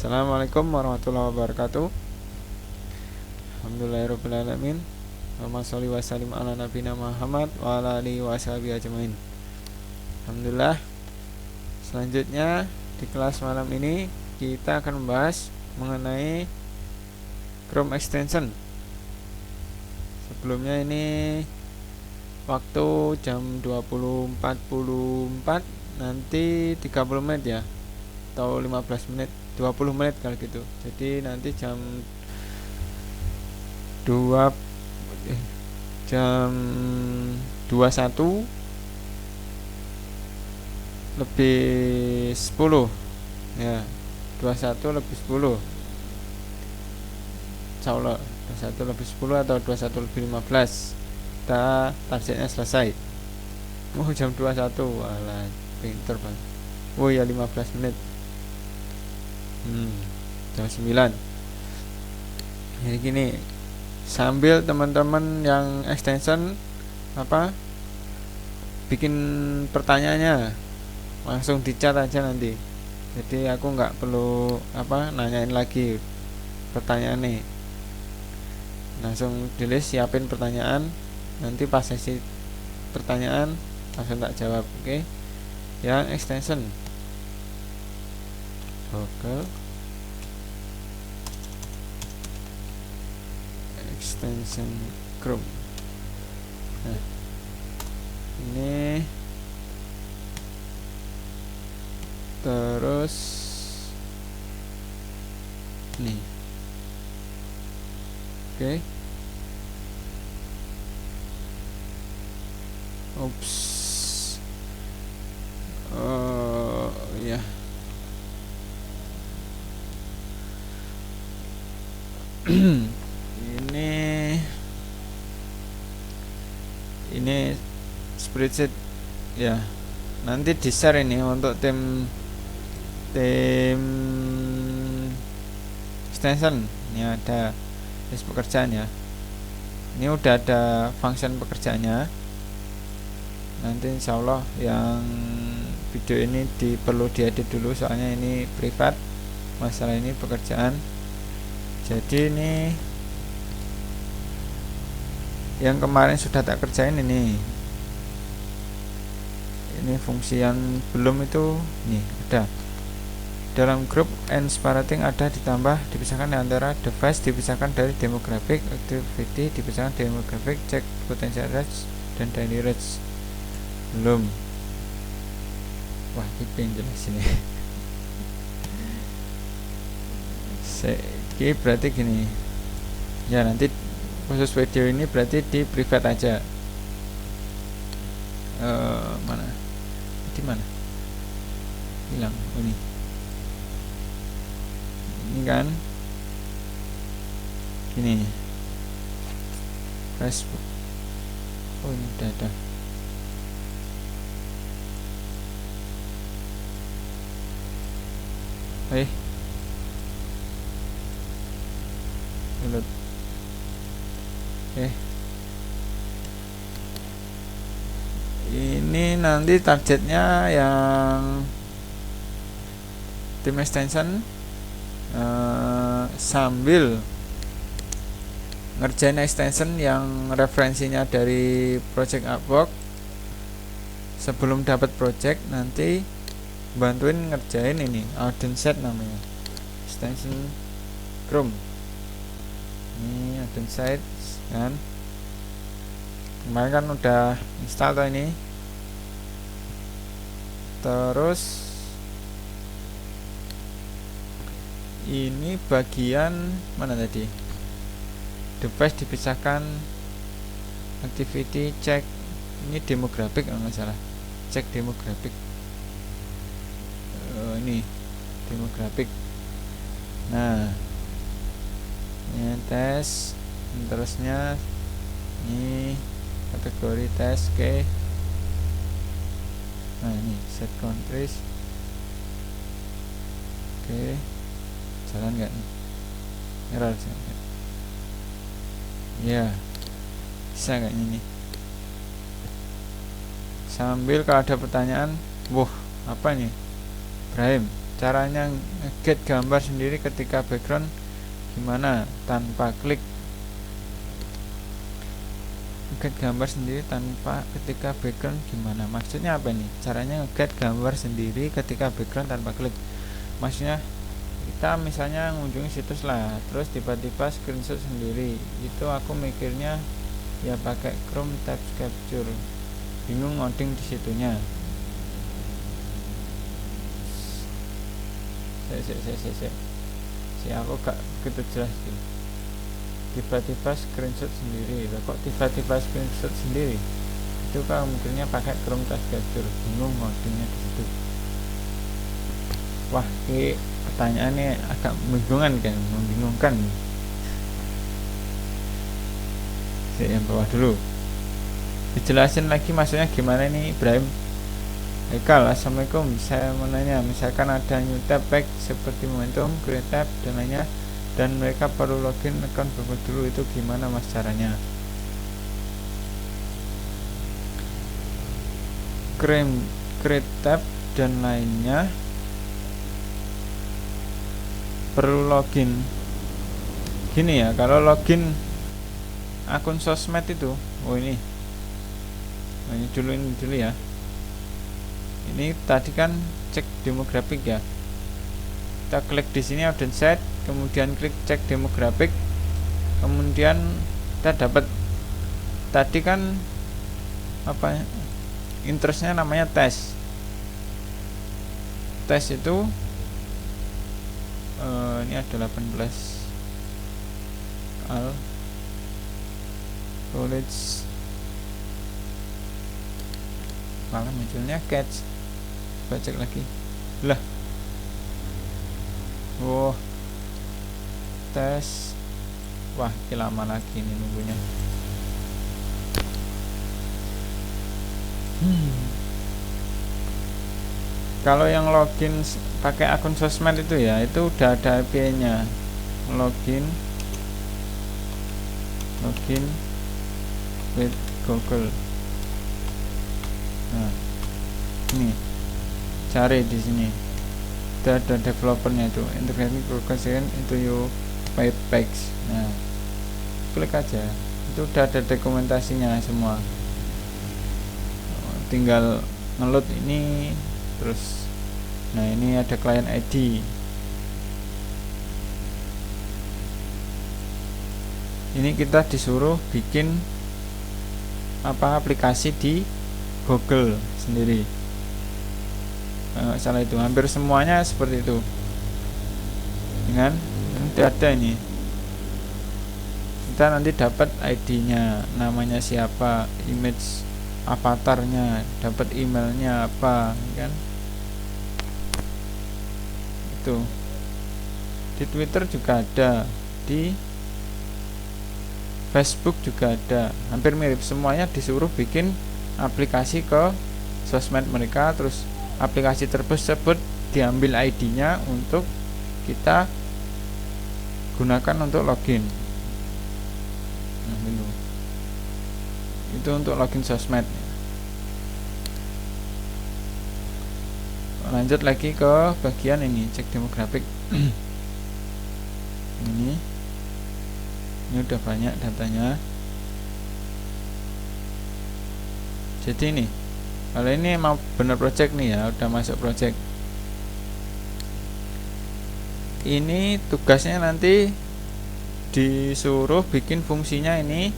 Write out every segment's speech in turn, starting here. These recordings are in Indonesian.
Assalamualaikum warahmatullahi wabarakatuh. Alhamdulillahirrabbilalamin. Allahumma sholli wa sallim ala nabiyina Muhammad wa ala alihi wa sahbihi ajmain. Alhamdulillah. Selanjutnya di kelas malam ini kita akan membahas mengenai Chrome extension. Sebelumnya ini waktu jam 20.44, nanti 30 menit ya, atau 15 menit, 20 menit kalau gitu. Jadi nanti jam 21 lebih 10 ya, 21 lebih 10 insyaallah, 21 lebih 10 atau 21 lebih 15 kita targetnya selesai. Jam 21, walah pinter banget. Oh ya, 15 menit. Jam 9. Jadi gini, sambil teman-teman yang extension bikin pertanyaannya, langsung di chat aja nanti. Jadi aku nggak perlu nanyain lagi pertanyaan nih, langsung tulis, siapin pertanyaan, nanti pas sesi pertanyaan langsung tak jawab. Oke? Yang extension Google extension Chrome. Nah, ini terus nih. Oke. Oops. Ya. Ini spreadsheet ya. Nanti di share ini untuk tim extension. Ini ada list pekerjaan ya. Ini udah ada function pekerjaannya. Nanti insyaallah yang video ini perlu diedit dulu, soalnya ini privat, masalah ini pekerjaan. Jadi ini yang kemarin sudah tak kerjain ini fungsi yang belum itu nih ada dalam grup and separating, ada ditambah dipisahkan antara device, dipisahkan dari demographic, activity dipisahkan demographic, check potential range dan daily range belum. Wah, ini yang jelas ini. Oke, berarti gini ya, nanti khusus video ini berarti di private aja. Di mana hilang? Ini kan gini, Facebook. Oh, ini udah ada. Ini nanti targetnya yang tim extension sambil ngerjain extension yang referensinya dari project Upwork. Sebelum dapat project nanti bantuin ngerjain ini Audenset namanya, extension Chrome. Ini Audenset kan, kemarin kan udah install tuh ini. Terus ini bagian mana tadi, device dipisahkan, activity check, ini demographic kalau nggak salah, cek demographic. Ini demographic. Nah, ini tes, terusnya ini kategori tes. Oke. Nah, ini set countries. Oke, jalan nggak nih? Error ya, bisa nggak ini? Sambil kalau ada pertanyaan, apa nih Ibrahim, Caranya get gambar sendiri ketika background gimana tanpa klik. Get gambar sendiri tanpa ketika background gimana? Maksudnya apa nih? Caranya get gambar sendiri ketika background tanpa klik. Maksudnya kita misalnya mengunjungi situs lah, terus tiba-tiba screenshot sendiri. Itu aku mikirnya ya pakai Chrome Text Capture. Bingung ngoding di situnya. Aku gak begitu jelas sih. Tiba-tiba screenshot sendiri. Loh, kok tiba-tiba screenshot sendiri? Itu kan mungkinnya pakai Chrome Text Capture. Bingung ngodingnya di situ. Wah, ini pertanyaannya agak membingungkan. Yang bawah dulu. Dijelasin lagi maksudnya gimana nih, Ibrahim? Assalamualaikum. Saya mau nanya, misalkan ada new tab back seperti momentum, create tab dan lainnya, dan mereka perlu login account Google dulu, itu gimana mas caranya? Create tab dan lainnya perlu login. Gini ya, kalau login akun sosmed itu, ini dulu ya. Ini tadi kan cek demografik ya. Kita klik di sini audience set, kemudian klik cek demografik, kemudian kita dapat tadi kan apa? Interestnya namanya tes. Tes itu ini ada 18 al college, malah munculnya catch. Coba cek lagi lah. Tes. Wah, ini lama lagi ini nunggunya. Kalau yang login pakai akun sosmed itu ya, itu udah ada API-nya. Login with Google. Nah, ini cari di sini. Udah ada developernya itu. Integrating Google into your web page. Nah, klik aja. Itu udah ada dokumentasinya semua. Tinggal ngeload ini. Terus nah ini ada client ID. Ini kita disuruh bikin aplikasi di Google sendiri. Salah itu, hampir semuanya seperti itu. Dengan ini ada ini. Kita nanti dapat ID-nya, namanya siapa, image avatarnya, dapat emailnya apa, kan? Itu di Twitter juga ada, di Facebook juga ada, hampir mirip. Semuanya disuruh bikin aplikasi ke sosmed mereka, terus aplikasi tersebut diambil ID-nya untuk kita gunakan untuk login. Nah, itu untuk login sosmed. Lanjut lagi ke bagian ini, cek demografik. ini udah banyak datanya. Jadi ini, kalau ini mau bener project nih ya, udah masuk project. Ini tugasnya nanti disuruh bikin fungsinya ini.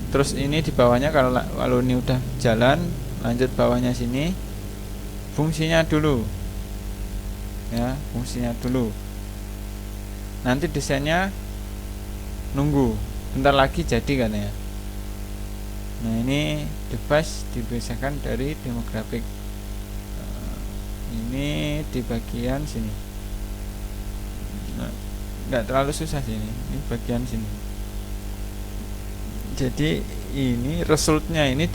Terus ini di bawahnya, kalau ini udah jalan, lanjut bawahnya sini. Fungsinya dulu ya, fungsinya dulu. Nanti desainnya nunggu bentar lagi jadi kan ya. Nah, ini device dipisahkan dari demografik. Ini di bagian sini. Nah, nggak terlalu susah sih ini bagian sini. Jadi ini resultnya ini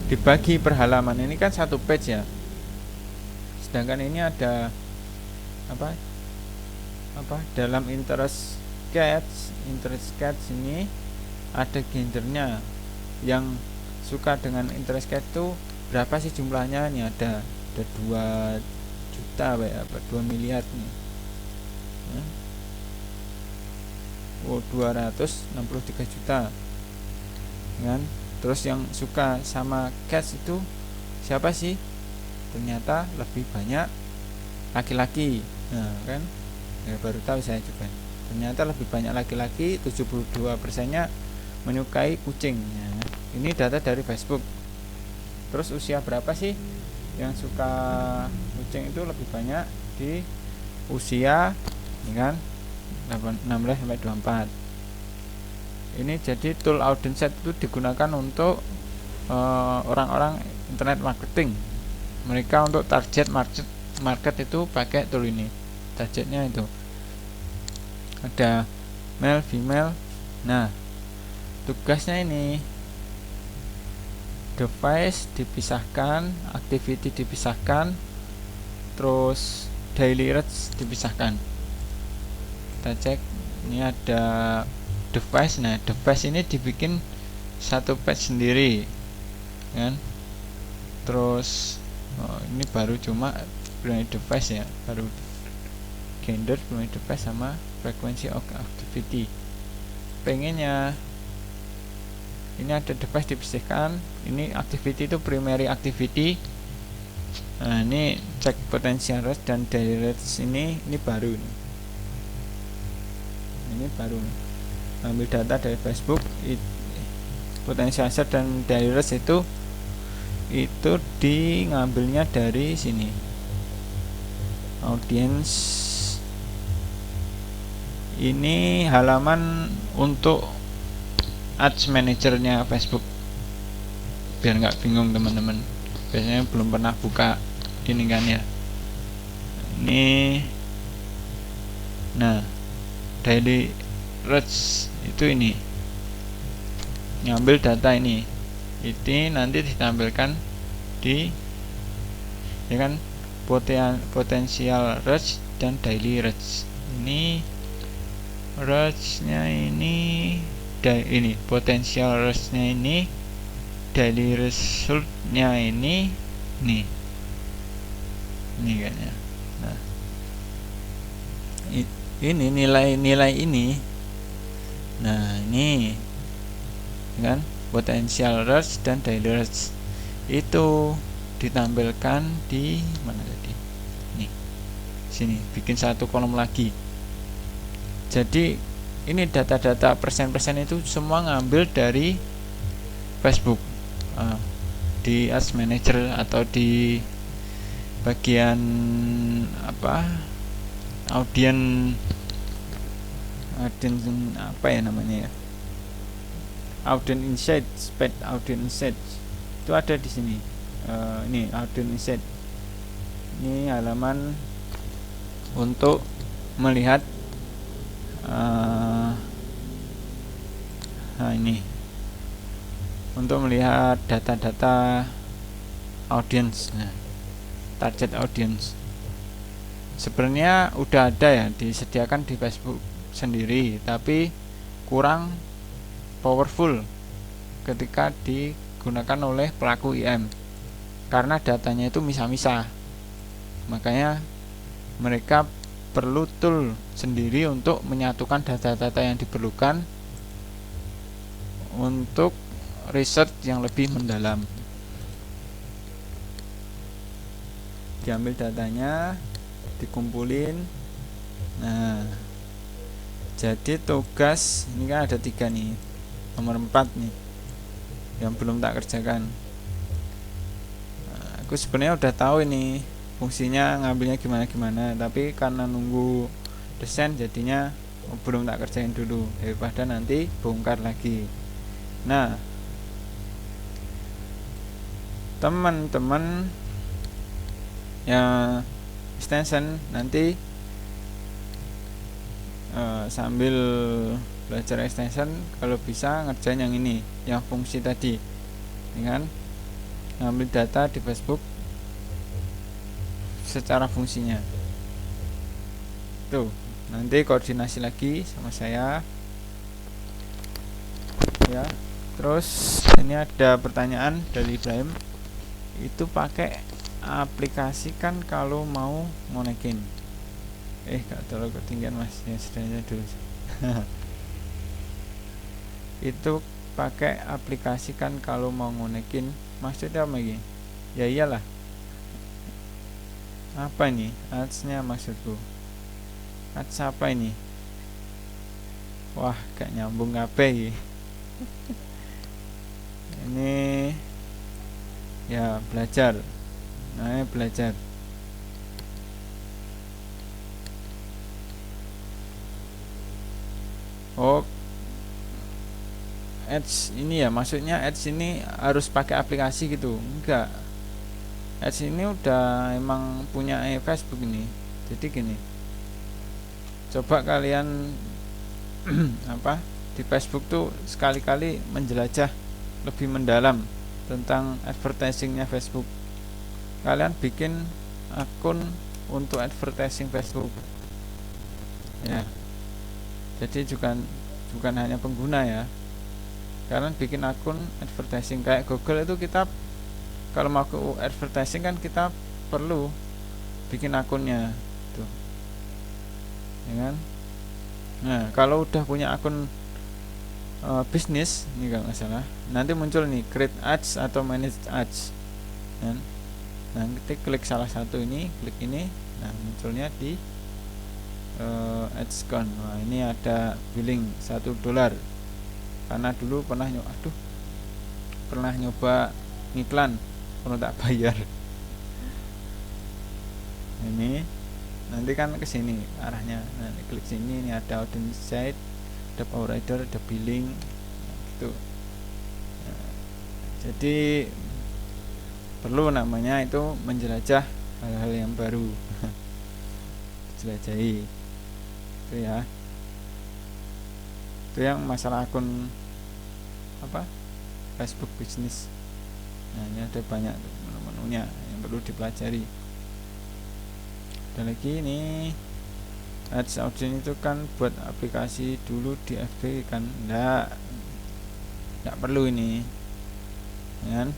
dibagi per halaman. Ini kan satu page ya, sedangkan ini ada apa dalam interest sketch ini ada gendernya. Yang suka dengan interest sketch itu berapa sih jumlahnya? Ini ada ada 2 juta apa 2 miliar nih. Oh, 263 juta kan. Terus yang suka sama Cats itu siapa sih? Ternyata lebih banyak laki-laki. Nah kan, ya, baru tahu saya juga. Ternyata lebih banyak laki-laki, 72%-nya menyukai kucing. Nah, ini data dari Facebook. Terus usia berapa sih yang suka kucing? Itu lebih banyak di usia, ya kan, 16 sampai 24. Ini jadi tool audience set itu digunakan untuk orang-orang internet marketing. Mereka untuk target market itu pakai tool ini. Targetnya itu ada male, female. Nah, tugasnya ini device dipisahkan, activity dipisahkan, terus daily reach dipisahkan. Kita cek, ini ada device. Nah, device ini dibikin satu page sendiri kan. Terus ini baru cuma primary device ya, baru gender, primary device sama frequency of activity. Pengennya ini ada device dipisahkan, ini activity itu primary activity. Nah, ini cek potential reach dan daily reach ini baru nih. Ini baru nih. Ambil data dari Facebook, potential search dan daily reach itu di ngambilnya dari sini, audience. Ini halaman untuk ads manajernya Facebook, biar nggak bingung teman-teman, biasanya belum pernah buka ini kan ya. Ini, nah, daily reach itu ini, ngambil data ini nanti ditampilkan di, ya kan, potensial reach dan daily reach. Ini reach-nya ini potensial reach-nya ini, daily result-nya ini kan ya. Nah, ini nilai-nilai ini. Nah, ini kan potensial reach dan daily reach itu ditampilkan di mana tadi? Nih, sini, bikin satu kolom lagi. Jadi ini data-data persen-persen itu semua ngambil dari Facebook, di Ads Manager atau di bagian apa, audience apa ya namanya ya, audience insights, paid audience insights itu ada di sini. Ini audience insight, ini halaman untuk melihat nah, ini untuk melihat data-data audience. Nah, target audience sebenarnya udah ada ya, disediakan di Facebook sendiri, tapi kurang powerful ketika digunakan oleh pelaku IM karena datanya itu misah-misah. Makanya mereka perlu tool sendiri untuk menyatukan data-data yang diperlukan untuk riset yang lebih mendalam. Diambil datanya, dikumpulin. Nah, jadi tugas ini kan ada 3 nih, nomor 4 nih yang belum tak kerjakan. Nah, aku sebenarnya udah tahu ini fungsinya ngambilnya gimana, tapi karena nunggu desain jadinya belum tak kerjain dulu daripada nanti bongkar lagi. Nah, teman-teman yang extension nanti sambil belajar extension kalau bisa ngerjain yang ini, yang fungsi tadi, dengan ngambil data di Facebook secara fungsinya. Tuh, nanti koordinasi lagi sama saya ya. Terus ini ada pertanyaan dari Ibrahim, itu pakai aplikasikan kalau mau ngonekin. Gak terlalu ketinggian mas, ya setidaknya dulu. Itu pakai aplikasikan kalau mau ngonekin, maksudnya apa lagi? Ya iyalah, apa ini ads-nya maksudku? Ads apa ini? Wah, gak nyambung apa ini ya belajar. Nah, belajar. Oh, ads ini ya, maksudnya ads ini harus pakai aplikasi gitu? Enggak, ads ini udah emang punya Facebook ini. Jadi gini, coba kalian apa di Facebook tuh sekali-kali menjelajah lebih mendalam tentang advertisingnya Facebook. Kalian bikin akun untuk advertising Facebook ya, jadi bukan hanya pengguna ya. Kalian bikin akun advertising kayak Google itu, kita kalau mau ke advertising kan kita perlu bikin akunnya tuh, ya kan. Nah, kalau udah punya akun bisnis ini kalau nggak salah, nanti muncul nih create ads atau manage ads kan. Nah, kita klik salah satu ini, klik ini, nah munculnya di ads con. Nah, ini ada billing $1 karena dulu pernah nyoba ngiklan, perlu tak bayar. Ini nanti kan ke sini arahnya. Nanti klik sini, ini ada audience site, ada power rider, ada billing gitu. Nah, jadi perlu namanya itu menjelajah hal-hal yang baru. Jelajahi itu ya. Itu yang masalah akun apa Facebook bisnis. Nah, ini ada banyak menu-menunya yang perlu dipelajari. Ada lagi ini ads audience itu kan buat aplikasi dulu di FB kan, enggak perlu ini kan,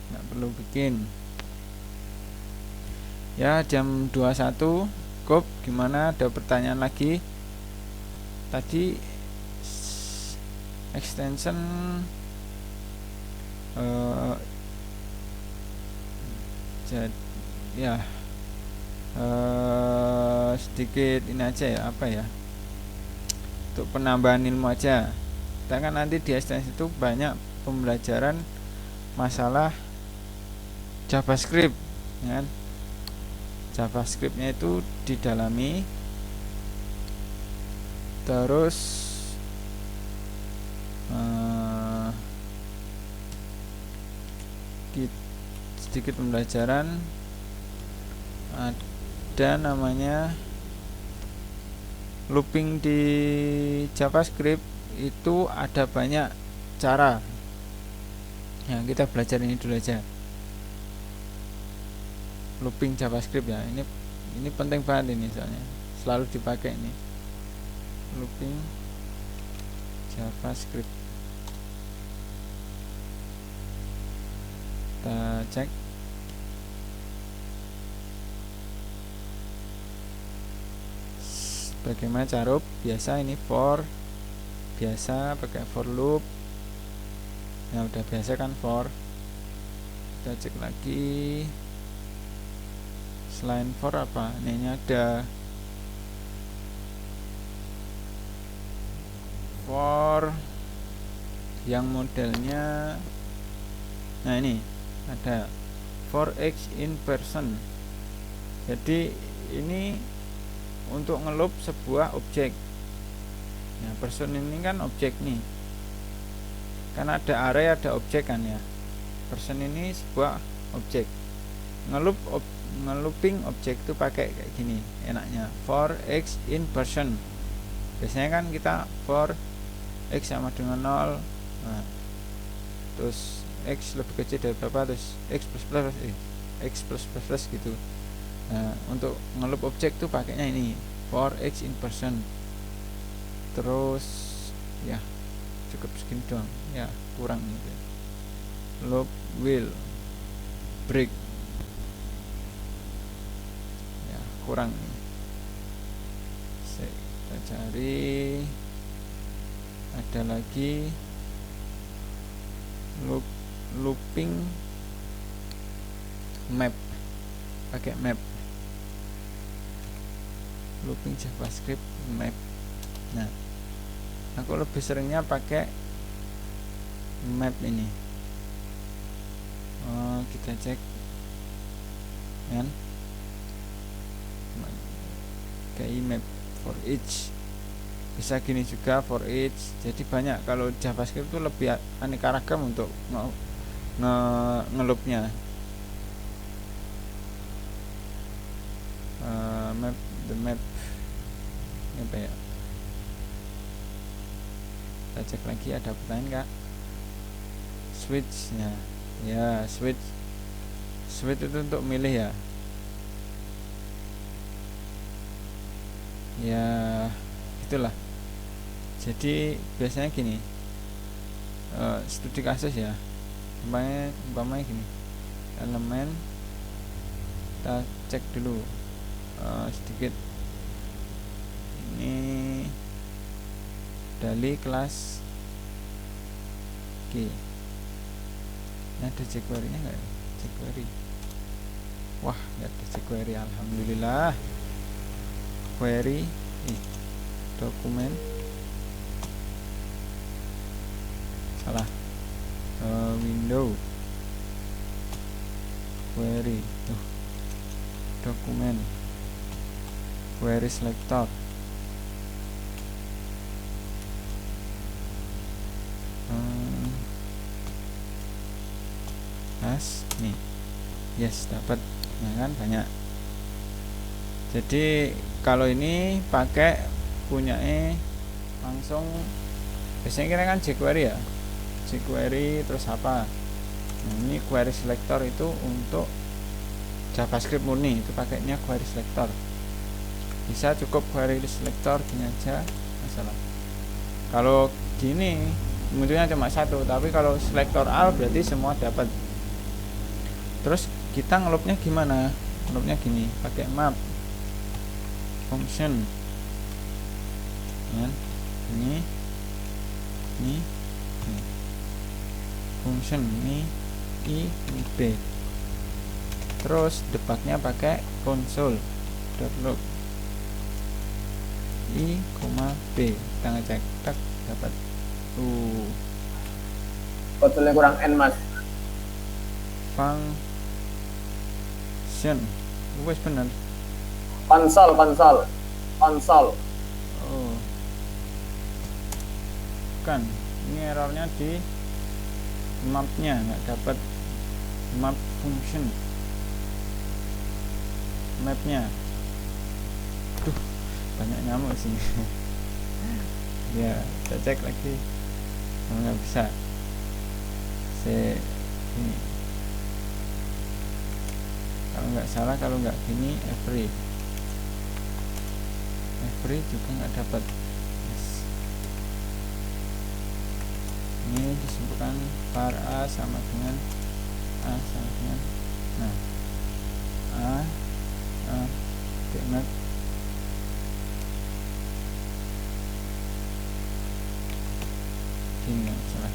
enggak perlu bikin ya. Jam 21 cukup. Gimana, ada pertanyaan lagi? Tadi extension ya sedikit ini aja ya, apa ya, untuk penambahan ilmu aja. Kita kan nanti di extension itu banyak pembelajaran masalah JavaScript kan. JavaScriptnya itu didalami, terus sedikit pembelajaran ada namanya looping di JavaScript. Itu ada banyak cara ya, kita belajar ini dulu aja, looping JavaScript ya. Ini penting banget ini, soalnya selalu dipakai ini looping JavaScript. Kita cek. Bagaimana cara biasa ini for biasa pakai for loop. Nah, udah biasa kan for. Kita cek lagi selain for apa. Ini ada for yang modelnya, nah ini ada for X in person. Jadi ini untuk ngeloop sebuah objek. Nah, person ini kan objek nih, kan ada array ada objek kan ya. Person ini sebuah objek. Ngelooping objek itu pakai kayak gini enaknya, for X in person. Biasanya kan kita for X sama dengan 0, nah, terus X lebih kecil dari berapa, terus X plus plus gitu. Nah, untuk ngeloop objek tuh pakainya ini for X in person. Terus ya cukup segini doang ya, kurang gitu. loop will break. Ya kurang nih. Kita cari ada lagi looping map, pakai map, looping JavaScript map. Nah, aku lebih seringnya pakai map ini. Kita cek kan, kayak map for each, bisa gini juga for each. Jadi banyak, kalau JavaScript itu lebih aneka ragam untuk ngeloopnya. Map, the map ini apa ya, kita cek lagi ada pertanyaan kak. Switch-nya ya, switch itu untuk milih ya itulah. Jadi biasanya gini, studi kasus ya, umpamanya gini, elemen kita cek dulu sedikit. Ini dari kelas G. Ini ada jQuery nya nggak? jQuery, wah nggak ada jQuery, alhamdulillah. Query dokumen, salah, window query, dokumen query selector. Nih, yes, dapat ya kan, banyak. Jadi kalau ini pakai punyanya langsung, biasanya kita kan jQuery ya, jQuery terus apa. Nah, ini query selector itu untuk JavaScript murni, itu pakainya query selector. Bisa cukup query selector gini aja, masalah. Kalau gini munculnya cuma satu, tapi kalau selector all berarti semua dapat. Terus kita ngeloopnya gimana? Ngeloopnya gini, pakai map function ya. Ini function ini b. Terus debugnya pakai console.log b. Kita ngecek, tak dapat. Betulnya kurang n mas. Function wes bener. Konsol. Oh, kan ini errornya di mapnya, nggak dapat map function, mapnya. Duh, banyak nyamuk sini. Ya, kita cek lagi. Nggak bisa. Ini. Kalau nggak salah, kalau nggak gini every juga nggak dapat. Yes. Ini disebutkan var a sama dengan nah map gini nggak salah,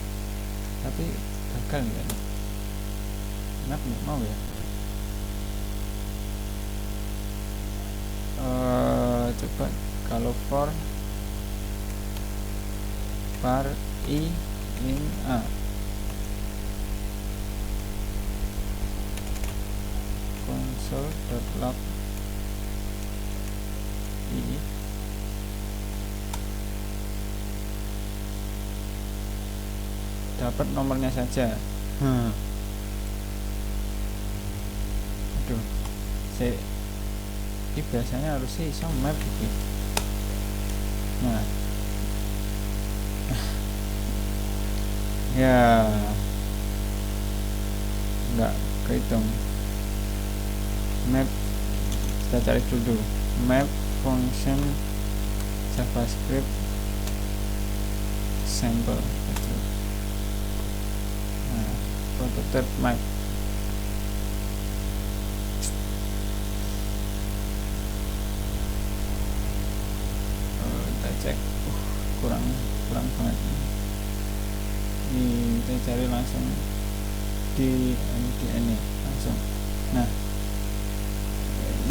tapi gagal nggak nih, map nggak mau ya. Coba kalau var i in a console.log i dapat nomornya saja. Aduh, ini biasanya harus sih iso map gitu. Nah, ya nggak kehitung. Map kita cari dulu, map function JavaScript sample. Nah, prototype map. Kita cek, kurang banget ini. Kita cari langsung di ini langsung. Nah,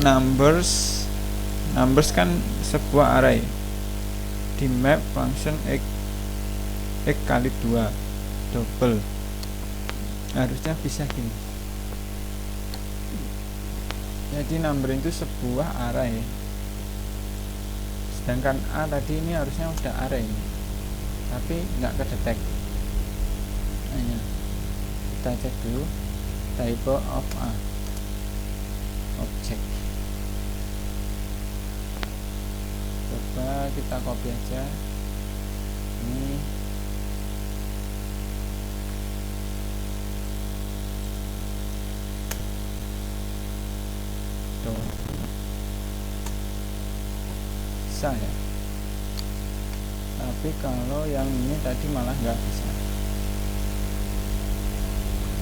numbers kan sebuah array di map function x kali 2 double, harusnya bisa gini. Jadi number itu sebuah array, sedangkan A tadi ini harusnya udah array ini, tapi nggak kedetek. Hanya kita cek dulu type of A object. Coba kita copy aja ini. Tuh, bisa ya, tapi kalau yang ini tadi malah nggak bisa.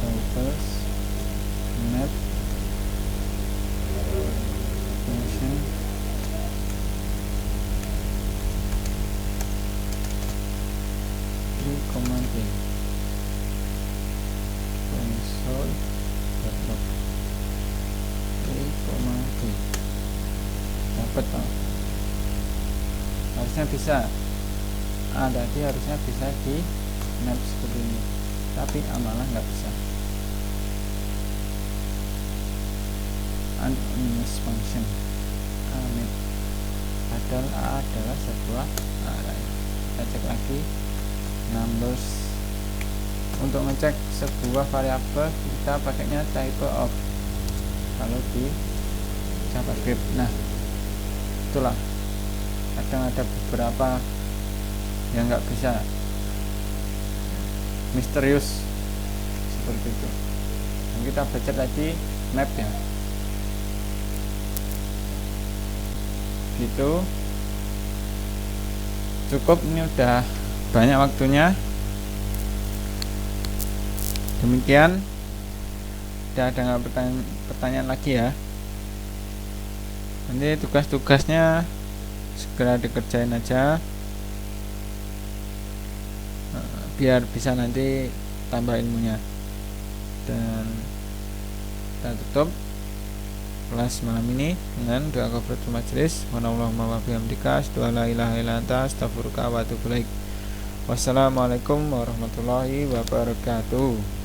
Doubles map function command D console.log command D dapat toh, harusnya bisa. A tadi harusnya bisa di map seperti ini, tapi A malah nggak bisa. Unused function A map, padahal A adalah sebuah array. Kita cek lagi numbers. Untuk ngecek sebuah variabel kita pakainya type of kalau di JavaScript. Nah, itulah kadang ada beberapa yang nggak bisa, misterius seperti itu. Dan kita baca tadi map ya, gitu. Cukup, ini udah banyak waktunya. Demikian, tidak ada nggak pertanyaan lagi ya. Nanti tugas-tugasnya segera dikerjain aja, biar bisa nanti tambah ilmunya. Dan kita tutup kelas malam ini dengan doa kafaratul majelis. Wa bihamdika asyhadu an la ilaha illa anta astaghfiruka wa atubu ilaik. Wassalamualaikum warahmatullahi wabarakatuh.